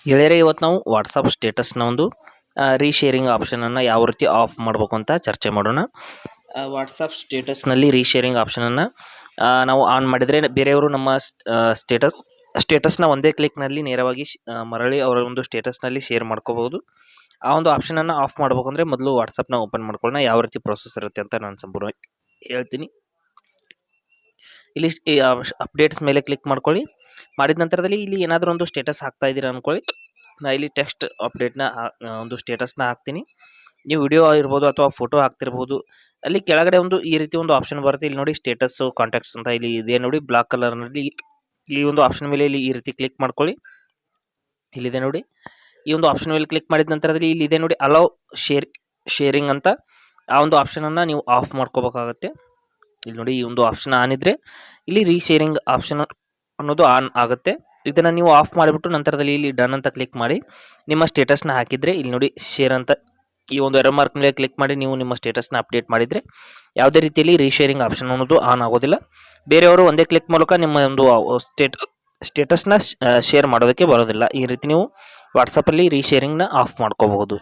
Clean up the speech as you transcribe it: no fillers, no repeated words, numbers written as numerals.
ಗೆಳೆಯರೇ, ಇವತ್ತು ನಾವು ವಾಟ್ಸಪ್ ಸ್ಟೇಟಸ್ನ ಒಂದು ರೀಶೇರಿಂಗ್ ಆಪ್ಷನನ್ನು ಯಾವ ರೀತಿ ಆಫ್ ಮಾಡಬೇಕು ಅಂತ ಚರ್ಚೆ ಮಾಡೋಣ. ವಾಟ್ಸಪ್ ಸ್ಟೇಟಸ್ನಲ್ಲಿ ರೀಶೇರಿಂಗ್ ಆಪ್ಷನನ್ನು ನಾವು ಆನ್ ಮಾಡಿದರೆ ಬೇರೆಯವರು ನಮ್ಮ ಸ್ಟೇಟಸ್ನ ಒಂದೇ ಕ್ಲಿಕ್ನಲ್ಲಿ ನೇರವಾಗಿ ಮರಳಿ ಅವರ ಒಂದು ಸ್ಟೇಟಸ್ನಲ್ಲಿ ಶೇರ್ ಮಾಡ್ಕೋಬಹುದು. ಆ ಒಂದು ಆಪ್ಷನನ್ನು ಆಫ್ ಮಾಡಬೇಕು ಅಂದರೆ ಮೊದಲು ವಾಟ್ಸಪ್ನ ಓಪನ್ ಮಾಡ್ಕೊಳ್ಳೋಣ. ಯಾವ ರೀತಿ ಪ್ರೊಸೆಸ್ ಇರುತ್ತೆ ಅಂತ ನಾನು ಸಂಪೂರ್ಣ ಹೇಳ್ತೀನಿ. ಇಲ್ಲಿ ಅಪ್ಡೇಟ್ಸ್ ಮೇಲೆ ಕ್ಲಿಕ್ ಮಾಡ್ಕೊಳ್ಳಿ. ಮಾಡಿದ ನಂತರದಲ್ಲಿ ಇಲ್ಲಿ ಏನಾದರೂ ಒಂದು ಸ್ಟೇಟಸ್ ಹಾಕ್ತಾ ಇದ್ದೀರಾ ಅಂದ್ಕೊಳ್ಳಿ. ನಾ ಇಲ್ಲಿ ಟೆಕ್ಸ್ಟ್ ಅಪ್ಡೇಟ್ನ ಒಂದು ಸ್ಟೇಟಸ್ನ ಹಾಕ್ತೀನಿ. ನೀವು ವಿಡಿಯೋ ಇರ್ಬೋದು ಅಥವಾ ಫೋಟೋ ಹಾಕ್ತಿರ್ಬೋದು. ಅಲ್ಲಿ ಕೆಳಗಡೆ ಒಂದು ಈ ರೀತಿ ಒಂದು ಆಪ್ಷನ್ ಬರುತ್ತೆ. ಇಲ್ಲಿ ನೋಡಿ ಸ್ಟೇಟಸ್ಸು ಕಾಂಟ್ಯಾಕ್ಟ್ಸ್ ಅಂತ ಇಲ್ಲಿ ಇದೆ ನೋಡಿ, ಬ್ಲಾಕ್ ಕಲರ್ನಲ್ಲಿ ಈ ಒಂದು ಆಪ್ಷನ್ ಮೇಲೆ ಇಲ್ಲಿ ಈ ರೀತಿ ಕ್ಲಿಕ್ ಮಾಡ್ಕೊಳ್ಳಿ. ಇಲ್ಲಿದೆ ನೋಡಿ, ಈ ಒಂದು ಆಪ್ಷನ್ ಮೇಲೆ ಕ್ಲಿಕ್ ಮಾಡಿದ ನಂತರದಲ್ಲಿ ಇಲ್ಲಿ ಇದೆ ನೋಡಿ ಅಲೌ ಶೇರಿಂಗ್ ಅಂತ. ಆ ಒಂದು ಆಪ್ಷನನ್ನು ನೀವು ಆಫ್ ಮಾಡ್ಕೋಬೇಕಾಗತ್ತೆ. ಇಲ್ಲಿ ನೋಡಿ, ಈ ಒಂದು ಆಪ್ಷನ್ ಆನ್ ಇದ್ರೆ ಇಲ್ಲಿ ರೀಶೇರಿಂಗ್ ಆಪ್ಷನ್ ಅನ್ನೋದು ಆನ್ ಆಗುತ್ತೆ. ಇದನ್ನು ನೀವು ಆಫ್ ಮಾಡಿಬಿಟ್ಟು ನಂತರದಲ್ಲಿ ಇಲ್ಲಿ ಡನ್ ಅಂತ ಕ್ಲಿಕ್ ಮಾಡಿ ನಿಮ್ಮ ಸ್ಟೇಟಸ್ನ ಹಾಕಿದರೆ ಇಲ್ಲಿ ನೋಡಿ ಶೇರ್ ಅಂತ ಈ ಒಂದು ಎರೋ ಮಾರ್ಕ್ ಮೇಲೆ ಕ್ಲಿಕ್ ಮಾಡಿ ನೀವು ನಿಮ್ಮ ಸ್ಟೇಟಸ್ನ ಅಪ್ಡೇಟ್ ಮಾಡಿದರೆ ಯಾವುದೇ ರೀತಿಯಲ್ಲಿ ರೀಶೇರಿಂಗ್ ಆಪ್ಷನ್ ಅನ್ನೋದು ಆನ್ ಆಗೋದಿಲ್ಲ. ಬೇರೆಯವರು ಒಂದೇ ಕ್ಲಿಕ್ ಮೂಲಕ ನಿಮ್ಮ ಒಂದು ಸ್ಟೇಟಸ್ನ ಶೇರ್ ಮಾಡೋದಕ್ಕೆ ಬರೋದಿಲ್ಲ. ಈ ರೀತಿ ನೀವು ವಾಟ್ಸಪ್ಪಲ್ಲಿ ರೀಶೇರಿಂಗ್ನ ಆಫ್ ಮಾಡ್ಕೋಬಹುದು.